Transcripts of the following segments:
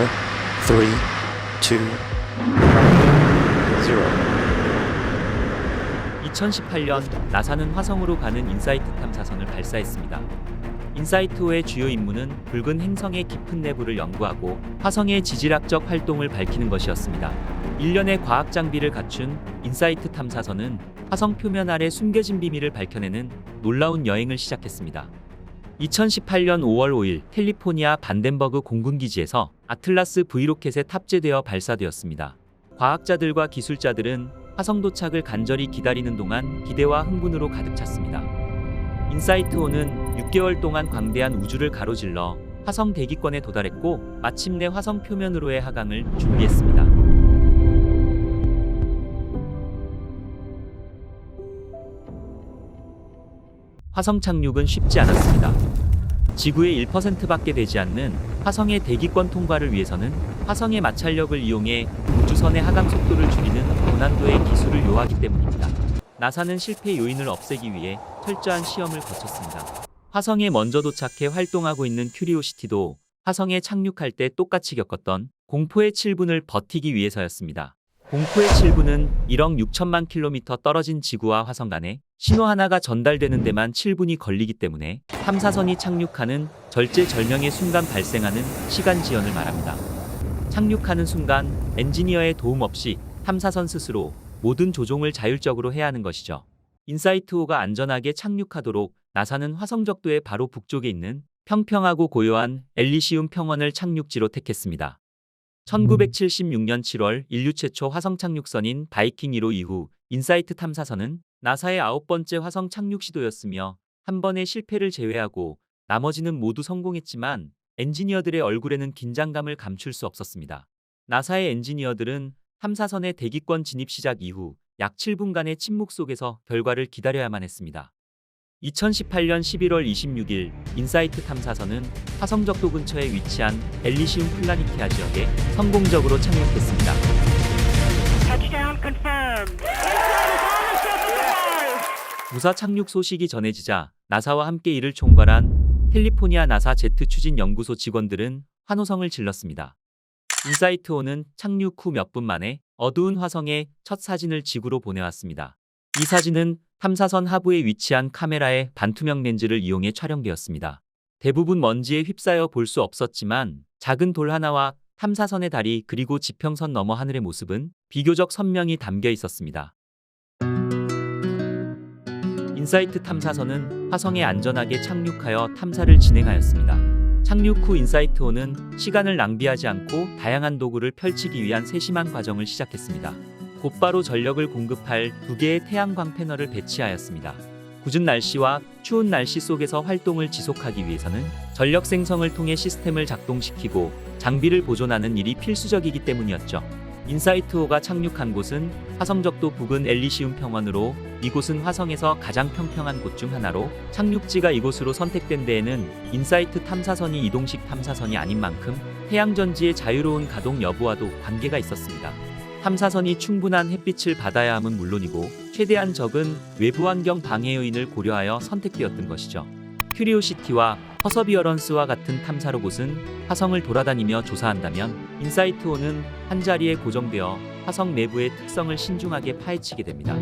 3, 2, 0. 2018년 나사는 화성으로 가는 인사이트 탐사선을 발사했습니다. 인사이트5의 주요 임무는 붉은 행성의 깊은 내부를 연구하고 화성의 지질학적 활동을 밝히는 것이었습니다. 일련의 과학 장비를 갖춘 인사이트 탐사선은 화성 표면 아래 숨겨진 비밀을 밝혀내는 놀라운 여행을 시작했습니다. 2018년 5월 5일 캘리포니아 반덴버그 공군기지에서 아틀라스 V 로켓에 탑재되어 발사되었습니다. 과학자들과 기술자들은 화성 도착을 간절히 기다리는 동안 기대와 흥분으로 가득 찼습니다. 인사이트5는 6개월 동안 광대한 우주를 가로질러 화성 대기권에 도달했고 마침내 화성 표면으로의 하강을 준비했습니다. 화성 착륙은 쉽지 않았습니다. 지구의 1%밖에 되지 않는 화성의 대기권 통과를 위해서는 화성의 마찰력을 이용해 우주선의 하강 속도를 줄이는 고난도의 기술을 요하기 때문입니다. 나사는 실패 요인을 없애기 위해 철저한 시험을 거쳤습니다. 화성에 먼저 도착해 활동하고 있는 큐리오시티도 화성에 착륙할 때 똑같이 겪었던 공포의 7분을 버티기 위해서였습니다. 공포의 7분은 1억 6천만 킬로미터 떨어진 지구와 화성 간에 신호 하나가 전달되는 데만 7분이 걸리기 때문에 탐사선이 착륙하는 절제절명의 순간 발생하는 시간 지연을 말합니다. 착륙하는 순간 엔지니어의 도움 없이 탐사선 스스로 모든 조종을 자율적으로 해야 하는 것이죠. 인사이트5가 안전하게 착륙하도록 나사는 화성 적도의 바로 북쪽에 있는 평평하고 고요한 엘리시움 평원을 착륙지로 택했습니다. 1976년 7월 인류 최초 화성 착륙선인 바이킹 1호 이후 인사이트 탐사선은 나사의 9번째 화성 착륙 시도였으며 한 번의 실패를 제외하고 나머지는 모두 성공했지만 엔지니어들의 얼굴에는 긴장감을 감출 수 없었습니다. 나사의 엔지니어들은 탐사선의 대기권 진입 시작 이후 약 7분간의 침묵 속에서 결과를 기다려야만 했습니다. 2018년 11월 26일 인사이트 탐사선은 화성 적도 근처에 위치한 엘리시움 플라니티아 지역에 성공적으로 착륙했습니다. 무사 착륙 소식이 전해지자 나사와 함께 이를 총괄한 캘리포니아 나사 제트 추진 연구소 직원들은 환호성을 질렀습니다. 인사이트5는 착륙 후 몇 분 만에 어두운 화성의 첫 사진을 지구로 보내왔습니다. 이 사진은 탐사선 하부에 위치한 카메라의 반투명 렌즈를 이용해 촬영되었습니다. 대부분 먼지에 휩싸여 볼 수 없었지만 작은 돌 하나와 탐사선의 다리 그리고 지평선 너머 하늘의 모습은 비교적 선명히 담겨 있었습니다. 인사이트 탐사선은 화성에 안전하게 착륙하여 탐사를 진행하였습니다. 착륙 후 인사이트5는 시간을 낭비하지 않고 다양한 도구를 펼치기 위한 세심한 과정을 시작했습니다. 곧바로 전력을 공급할 2개의 태양광 패널을 배치하였습니다. 궂은 날씨와 추운 날씨 속에서 활동을 지속하기 위해서는 전력 생성을 통해 시스템을 작동시키고 장비를 보존하는 일이 필수적이기 때문이었죠. 인사이트5가 착륙한 곳은 화성 적도 부근 엘리시움 평원으로 이곳은 화성에서 가장 평평한 곳 중 하나로 착륙지가 이곳으로 선택된 데에는 인사이트 탐사선이 이동식 탐사선이 아닌 만큼 태양전지의 자유로운 가동 여부와도 관계가 있었습니다. 탐사선이 충분한 햇빛을 받아야 함은 물론이고 최대한 적은 외부 환경 방해 요인을 고려하여 선택되었던 것이죠. 큐리오시티와 퍼서비어런스와 같은 탐사 로봇은 화성을 돌아다니며 조사한다면 인사이트5는 한자리에 고정되어 화성 내부의 특성을 신중하게 파헤치게 됩니다.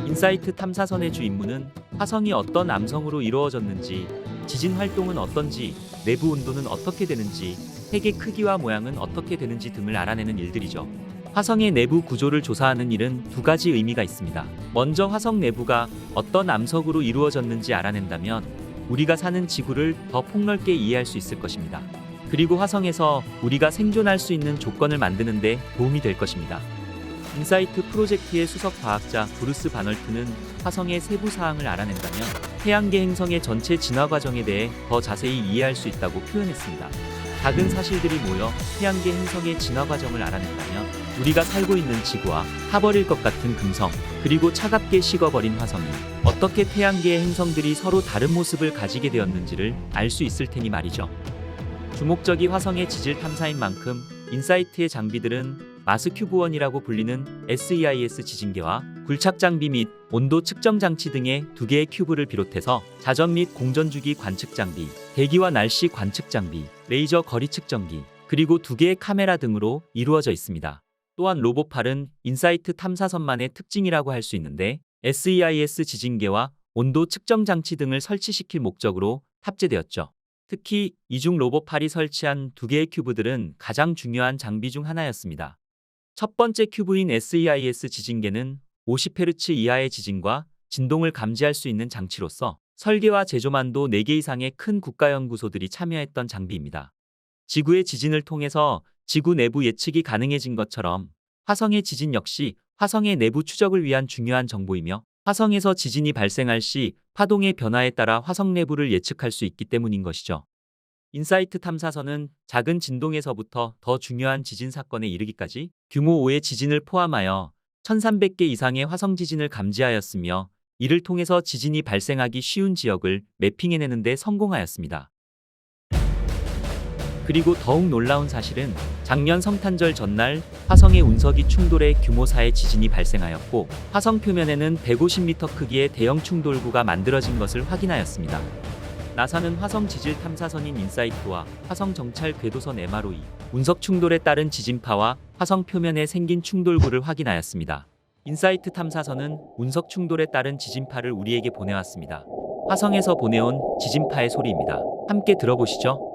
인사이트 탐사선의 주 임무는 화성이 어떤 암성으로 이루어졌는지, 지진 활동은 어떤지, 내부 온도는 어떻게 되는지, 핵의 크기와 모양은 어떻게 되는지 등을 알아내는 일들이죠. 화성의 내부 구조를 조사하는 일은 2가지 의미가 있습니다. 먼저 화성 내부가 어떤 암석으로 이루어졌는지 알아낸다면 우리가 사는 지구를 더 폭넓게 이해할 수 있을 것입니다. 그리고 화성에서 우리가 생존할 수 있는 조건을 만드는 데 도움이 될 것입니다. 인사이트 프로젝트의 수석 과학자 브루스 바널트는 화성의 세부 사항을 알아낸다면 태양계 행성의 전체 진화 과정에 대해 더 자세히 이해할 수 있다고 표현했습니다. 작은 사실들이 모여 태양계 행성의 진화 과정을 알아낸다면 우리가 살고 있는 지구와 타버릴 것 같은 금성, 그리고 차갑게 식어버린 화성이 어떻게 태양계의 행성들이 서로 다른 모습을 가지게 되었는지를 알 수 있을 테니 말이죠. 주목적이 화성의 지질 탐사인 만큼 인사이트의 장비들은 마스큐브1이라고 불리는 SEIS 지진계와 굴착 장비 및 온도 측정 장치 등의 2개의 큐브를 비롯해서 자전 및 공전주기 관측 장비, 대기와 날씨 관측 장비, 레이저 거리 측정기, 그리고 2개의 카메라 등으로 이루어져 있습니다. 또한 로봇팔은 인사이트 탐사선만의 특징이라고 할 수 있는데 SEIS 지진계와 온도 측정 장치 등을 설치시킬 목적으로 탑재되었죠. 특히 이중 로봇팔이 설치한 2개의 큐브들은 가장 중요한 장비 중 하나였습니다. 첫 번째 큐브인 SEIS 지진계는 50Hz 이하의 지진과 진동을 감지할 수 있는 장치로서 설계와 제조만도 4개 이상의 큰 국가연구소들이 참여했던 장비입니다. 지구의 지진을 통해서 지구 내부 예측이 가능해진 것처럼 화성의 지진 역시 화성의 내부 추적을 위한 중요한 정보이며 화성에서 지진이 발생할 시 파동의 변화에 따라 화성 내부를 예측할 수 있기 때문인 것이죠. 인사이트 탐사선은 작은 진동에서부터 더 중요한 지진 사건에 이르기까지 규모 5의 지진을 포함하여 1300개 이상의 화성 지진을 감지하였으며 이를 통해서 지진이 발생하기 쉬운 지역을 매핑해내는 데 성공하였습니다. 그리고 더욱 놀라운 사실은 작년 성탄절 전날 화성의 운석이 충돌해 규모 4의 지진이 발생하였고 화성 표면에는 150m 크기의 대형 충돌구가 만들어진 것을 확인하였습니다. 나사는 화성 지질 탐사선인 인사이트와 화성 정찰 궤도선 MROE, 운석 충돌에 따른 지진파와 화성 표면에 생긴 충돌구를 확인하였습니다. 인사이트 탐사선은 운석 충돌에 따른 지진파를 우리에게 보내왔습니다. 화성에서 보내온 지진파의 소리입니다. 함께 들어보시죠.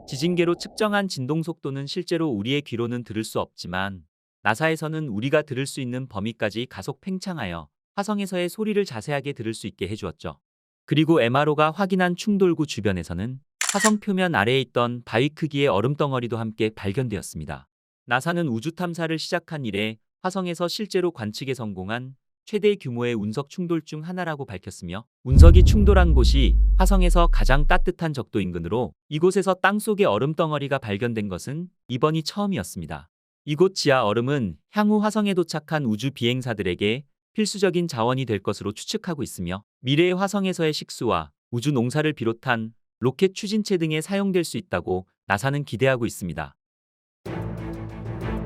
지진계로 측정한 진동 속도는 실제로 우리의 귀로는 들을 수 없지만 나사에서는 우리가 들을 수 있는 범위까지 가속 팽창하여 화성에서의 소리를 자세하게 들을 수 있게 해주었죠. 그리고 MRO가 확인한 충돌구 주변에서는 화성 표면 아래에 있던 바위 크기의 얼음덩어리도 함께 발견되었습니다. 나사는 우주 탐사를 시작한 이래 화성에서 실제로 관측에 성공한 최대 규모의 운석 충돌 중 하나라고 밝혔으며 운석이 충돌한 곳이 화성에서 가장 따뜻한 적도 인근으로 이곳에서 땅속의 얼음덩어리가 발견된 것은 이번이 처음이었습니다. 이곳 지하 얼음은 향후 화성에 도착한 우주 비행사들에게 필수적인 자원이 될 것으로 추측하고 있으며 미래의 화성에서의 식수와 우주 농사를 비롯한 로켓 추진체 등에 사용될 수 있다고 나사는 기대하고 있습니다.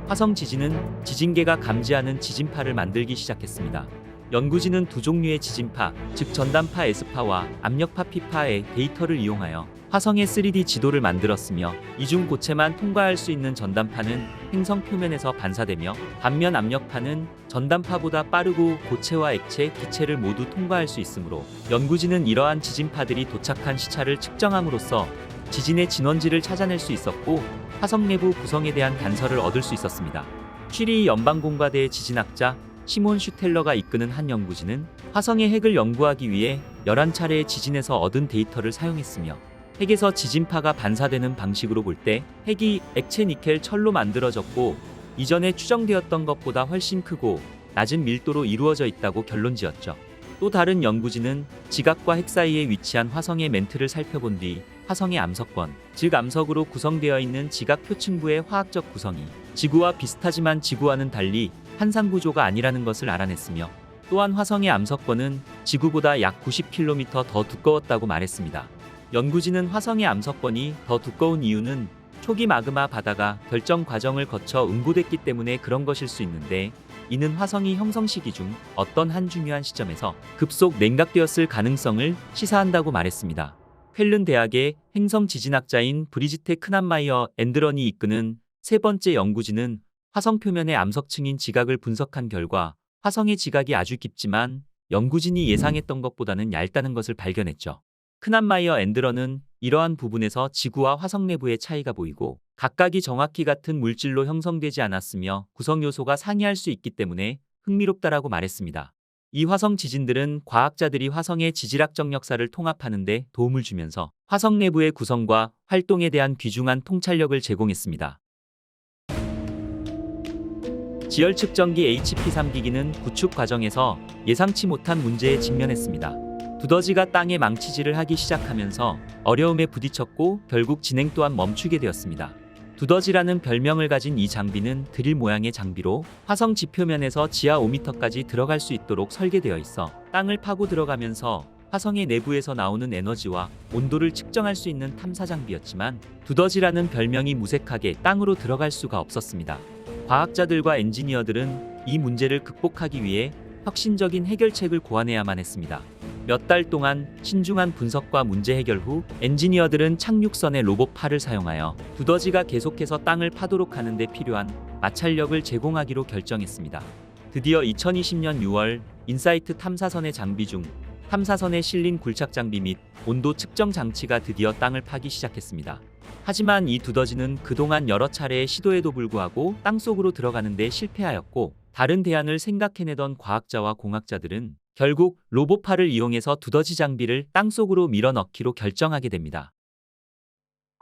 화성 지진은 지진계가 감지하는 지진파를 만들기 시작했습니다. 연구진은 2종류의 지진파, 즉 전단파 S파와 압력파 P파의 데이터를 이용하여 화성의 3D 지도를 만들었으며 이중 고체만 통과할 수 있는 전단파는 행성 표면에서 반사되며 반면 압력파는 전단파보다 빠르고 고체와 액체, 기체를 모두 통과할 수 있으므로 연구진은 이러한 지진파들이 도착한 시차를 측정함으로써 지진의 진원지를 찾아낼 수 있었고 화성 내부 구성에 대한 단서를 얻을 수 있었습니다. 취리 연방공과대의 지진학자 시몬 슈텔러가 이끄는 한 연구진은 화성의 핵을 연구하기 위해 11차례의 지진에서 얻은 데이터를 사용했으며 핵에서 지진파가 반사되는 방식으로 볼 때 핵이 액체 니켈 철로 만들어졌고 이전에 추정되었던 것보다 훨씬 크고 낮은 밀도로 이루어져 있다고 결론지었죠. 또 다른 연구진은 지각과 핵 사이에 위치한 화성의 멘트를 살펴본 뒤 화성의 암석권, 즉 암석으로 구성되어 있는 지각 표층부의 화학적 구성이 지구와 비슷하지만 지구와는 달리 한상 구조가 아니라는 것을 알아냈으며 또한 화성의 암석권은 지구보다 약 90km 더 두꺼웠다고 말했습니다. 연구진은 화성의 암석권이 더 두꺼운 이유는 초기 마그마 바다가 결정 과정을 거쳐 응고됐기 때문에 그런 것일 수 있는데 이는 화성이 형성 시기 중 어떤 한 중요한 시점에서 급속 냉각되었을 가능성을 시사한다고 말했습니다. 쾰른 대학의 행성 지진학자인 브리지테 크난마이어 앤드런이 이끄는 세 번째 연구진은 화성 표면의 암석층인 지각을 분석한 결과 화성의 지각이 아주 깊지만 연구진이 예상했던 것보다는 얇다는 것을 발견했죠. 크난마이어 앤드런은 이러한 부분에서 지구와 화성 내부의 차이가 보이고 각각이 정확히 같은 물질로 형성되지 않았으며 구성 요소가 상이할 수 있기 때문에 흥미롭다라고 말했습니다. 이 화성 지진들은 과학자들이 화성의 지질학적 역사를 통합하는 데 도움을 주면서 화성 내부의 구성과 활동에 대한 귀중한 통찰력을 제공했습니다. 지열 측정기 HP3 기기는 구축 과정에서 예상치 못한 문제에 직면했습니다. 두더지가 땅에 망치질을 하기 시작하면서 어려움에 부딪혔고 결국 진행 또한 멈추게 되었습니다. 두더지라는 별명을 가진 이 장비는 드릴 모양의 장비로 화성 지표면에서 지하 5m까지 들어갈 수 있도록 설계되어 있어 땅을 파고 들어가면서 화성의 내부에서 나오는 에너지와 온도를 측정할 수 있는 탐사 장비였지만 두더지라는 별명이 무색하게 땅으로 들어갈 수가 없었습니다. 과학자들과 엔지니어들은 이 문제를 극복하기 위해 혁신적인 해결책을 고안해야만 했습니다. 몇 달 동안 신중한 분석과 문제 해결 후 엔지니어들은 착륙선의 로봇팔을 사용하여 두더지가 계속해서 땅을 파도록 하는 데 필요한 마찰력을 제공하기로 결정했습니다. 드디어 2020년 6월 인사이트 탐사선의 장비 중 탐사선에 실린 굴착 장비 및 온도 측정 장치가 드디어 땅을 파기 시작했습니다. 하지만 이 두더지는 그동안 여러 차례의 시도에도 불구하고 땅속으로 들어가는 데 실패하였고, 다른 대안을 생각해내던 과학자와 공학자들은 결국 로봇팔을 이용해서 두더지 장비를 땅속으로 밀어넣기로 결정하게 됩니다.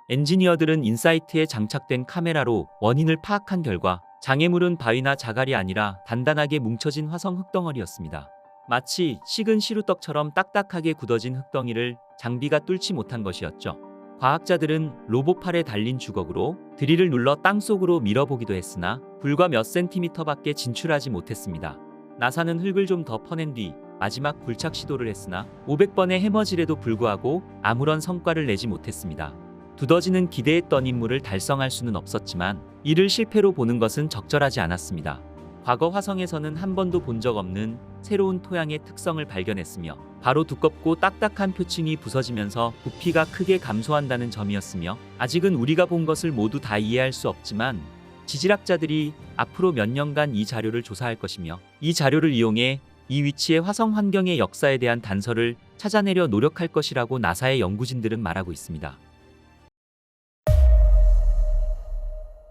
엔지니어들은 인사이트에 장착된 카메라로 원인을 파악한 결과 장애물은 바위나 자갈이 아니라 단단하게 뭉쳐진 화성 흙덩어리였습니다. 마치 식은 시루떡처럼 딱딱하게 굳어진 흙덩이를 장비가 뚫지 못한 것이었죠. 과학자들은 로봇팔에 달린 주걱으로 드릴을 눌러 땅속으로 밀어보기도 했으나 불과 몇 센티미터밖에 진출하지 못했습니다. 나사는 흙을 좀 더 퍼낸 뒤 마지막 굴착 시도를 했으나 500번의 해머질에도 불구하고 아무런 성과를 내지 못했습니다. 두더지는 기대했던 임무를 달성할 수는 없었지만 이를 실패로 보는 것은 적절하지 않았습니다. 과거 화성에서는 한 번도 본 적 없는 새로운 토양의 특성을 발견했으며 바로 두껍고 딱딱한 표층이 부서지면서 부피가 크게 감소한다는 점이었으며, 아직은 우리가 본 것을 모두 다 이해할 수 없지만 지질학자들이 앞으로 몇 년간 이 자료를 조사할 것이며 이 자료를 이용해 이 위치의 화성 환경의 역사에 대한 단서를 찾아내려 노력할 것이라고 나사의 연구진들은 말하고 있습니다.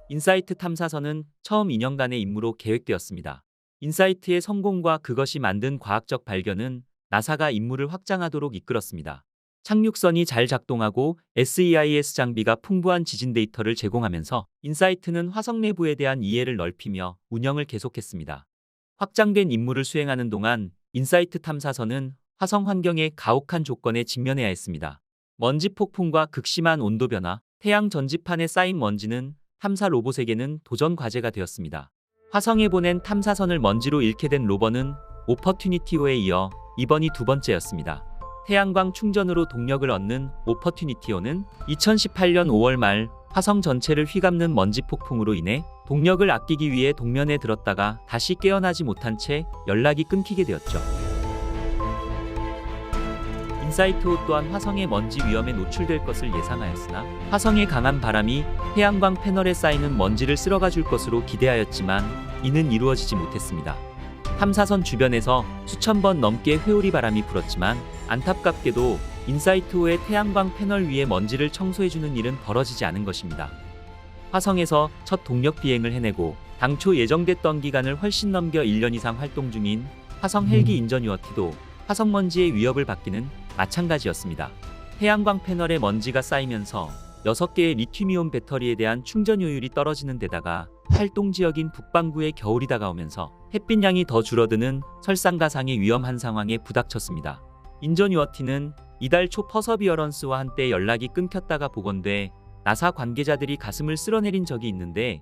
인사이트 탐사선은 처음 2년간의 임무로 계획되었습니다. 인사이트의 성공과 그것이 만든 과학적 발견은 나사가 임무를 확장하도록 이끌었습니다. 착륙선이 잘 작동하고 SEIS 장비가 풍부한 지진 데이터를 제공하면서 인사이트는 화성 내부에 대한 이해를 넓히며 운영을 계속했습니다. 확장된 임무를 수행하는 동안 인사이트 탐사선은 화성 환경의 가혹한 조건에 직면해야 했습니다. 먼지 폭풍과 극심한 온도 변화, 태양 전지판에 쌓인 먼지는 탐사 로봇에게는 도전 과제가 되었습니다. 화성에 보낸 탐사선을 먼지로 잃게 된 로버는 오퍼튜니티호에 이어 이번이 두 번째였습니다. 태양광 충전으로 동력을 얻는 오퍼튜니티호는 2018년 5월 말 화성 전체를 휘감는 먼지 폭풍으로 인해 동력을 아끼기 위해 동면에 들었다가 다시 깨어나지 못한 채 연락이 끊기게 되었죠. 인사이트호 또한 화성의 먼지 위험에 노출될 것을 예상하였으나 화성의 강한 바람이 태양광 패널에 쌓이는 먼지를 쓸어가 줄 것으로 기대하였지만 이는 이루어지지 못했습니다. 탐사선 주변에서 수천 번 넘게 회오리 바람이 불었지만 안타깝게도 인사이트호의 태양광 패널 위에 먼지를 청소해주는 일은 벌어지지 않은 것입니다. 화성에서 첫 동력 비행을 해내고 당초 예정됐던 기간을 훨씬 넘겨 1년 이상 활동 중인 화성 헬기 인저뉴어티도 화성 먼지의 위협을 받기는 마찬가지였습니다. 태양광 패널에 먼지가 쌓이면서 6개의 리튬이온 배터리에 대한 충전 효율이 떨어지는 데다가 활동 지역인 북반구에 겨울이 다가오면서 햇빛 양이 더 줄어드는 설상가상의 위험한 상황에 부닥쳤습니다. 인저뉴어티는 이달 초 퍼서비어런스와 한때 연락이 끊겼다가 복원돼 나사 관계자들이 가슴을 쓸어내린 적이 있는데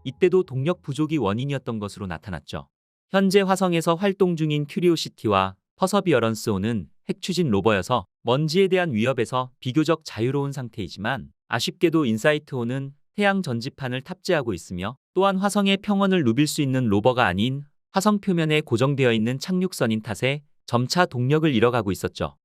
이때도 동력 부족이 원인이었던 것으로 나타났죠. 현재 화성에서 활동 중인 큐리오시티와 퍼서비어런스호는 핵추진 로버여서 먼지에 대한 위협에서 비교적 자유로운 상태이지만 아쉽게도 인사이트호는 태양 전지판을 탑재하고 있으며 또한 화성의 평원을 누빌 수 있는 로버가 아닌 화성 표면에 고정되어 있는 착륙선인 탓에 점차 동력을 잃어가고 있었죠.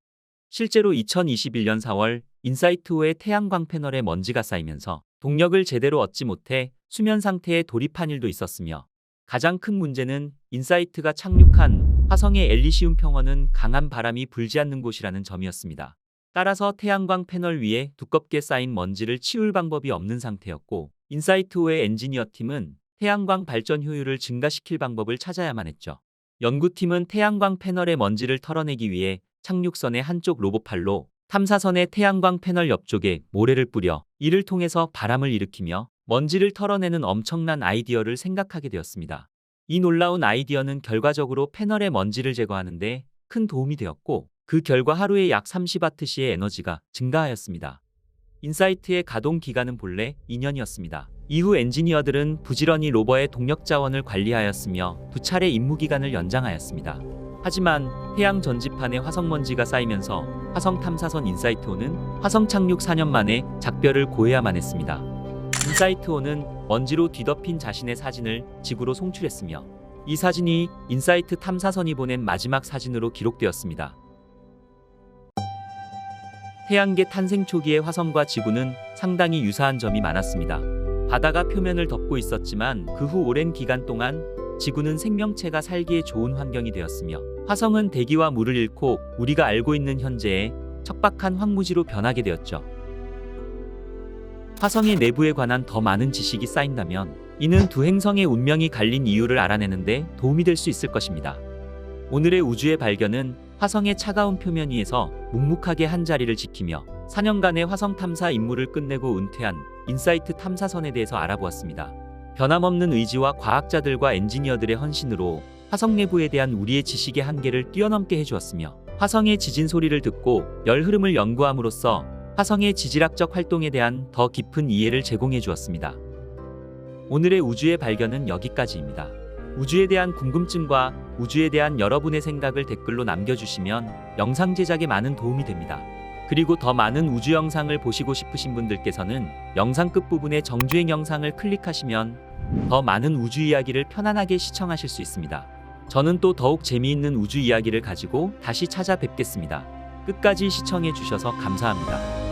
실제로 2021년 4월 인사이트호의 태양광 패널에 먼지가 쌓이면서 동력을 제대로 얻지 못해 수면 상태에 돌입한 일도 있었으며, 가장 큰 문제는 인사이트가 착륙한 화성의 엘리시움 평원은 강한 바람이 불지 않는 곳이라는 점이었습니다. 따라서 태양광 패널 위에 두껍게 쌓인 먼지를 치울 방법이 없는 상태였고, 인사이트호의 엔지니어팀은 태양광 발전 효율을 증가시킬 방법을 찾아야만 했죠. 연구팀은 태양광 패널의 먼지를 털어내기 위해 착륙선의 한쪽 로봇팔로 탐사선의 태양광 패널 옆쪽에 모래를 뿌려 이를 통해서 바람을 일으키며 먼지를 털어내는 엄청난 아이디어를 생각하게 되었습니다. 이 놀라운 아이디어는 결과적으로 패널의 먼지를 제거하는데 큰 도움이 되었고, 그 결과 하루에 약 30와트시의 에너지가 증가하였습니다. 인사이트의 가동 기간은 본래 2년이었습니다. 이후 엔지니어들은 부지런히 로버의 동력 자원을 관리하였으며 2차례 임무 기간을 연장하였습니다. 하지만 태양 전지판에 화성먼지가 쌓이면서 화성 탐사선 인사이트-5는 화성 착륙 4년 만에 작별을 고해야만 했습니다. 인사이트-5는 먼지로 뒤덮인 자신의 사진을 지구로 송출했으며 이 사진이 인사이트 탐사선이 보낸 마지막 사진으로 기록되었습니다. 태양계 탄생 초기의 화성과 지구는 상당히 유사한 점이 많았습니다. 바다가 표면을 덮고 있었지만 그 후 오랜 기간 동안 지구는 생명체가 살기에 좋은 환경이 되었으며 화성은 대기와 물을 잃고 우리가 알고 있는 현재의 척박한 황무지로 변하게 되었죠. 화성의 내부에 관한 더 많은 지식이 쌓인다면 이는 두 행성의 운명이 갈린 이유를 알아내는데 도움이 될 수 있을 것입니다. 오늘의 우주의 발견은 화성의 차가운 표면 위에서 묵묵하게 한 자리를 지키며 4년간의 화성 탐사 임무를 끝내고 은퇴한 인사이트 탐사선에 대해서 알아보았습니다. 변함없는 의지와 과학자들과 엔지니어들의 헌신으로 화성 내부에 대한 우리의 지식의 한계를 뛰어넘게 해주었으며 화성의 지진 소리를 듣고 열 흐름을 연구함으로써 화성의 지질학적 활동에 대한 더 깊은 이해를 제공해 주었습니다. 오늘의 우주의 발견은 여기까지입니다. 우주에 대한 궁금증과 우주에 대한 여러분의 생각을 댓글로 남겨주시면 영상 제작에 많은 도움이 됩니다. 그리고 더 많은 우주 영상을 보시고 싶으신 분들께서는 영상 끝부분의 정주행 영상을 클릭하시면 더 많은 우주 이야기를 편안하게 시청하실 수 있습니다. 저는 또 더욱 재미있는 우주 이야기를 가지고 다시 찾아뵙겠습니다. 끝까지 시청해 주셔서 감사합니다.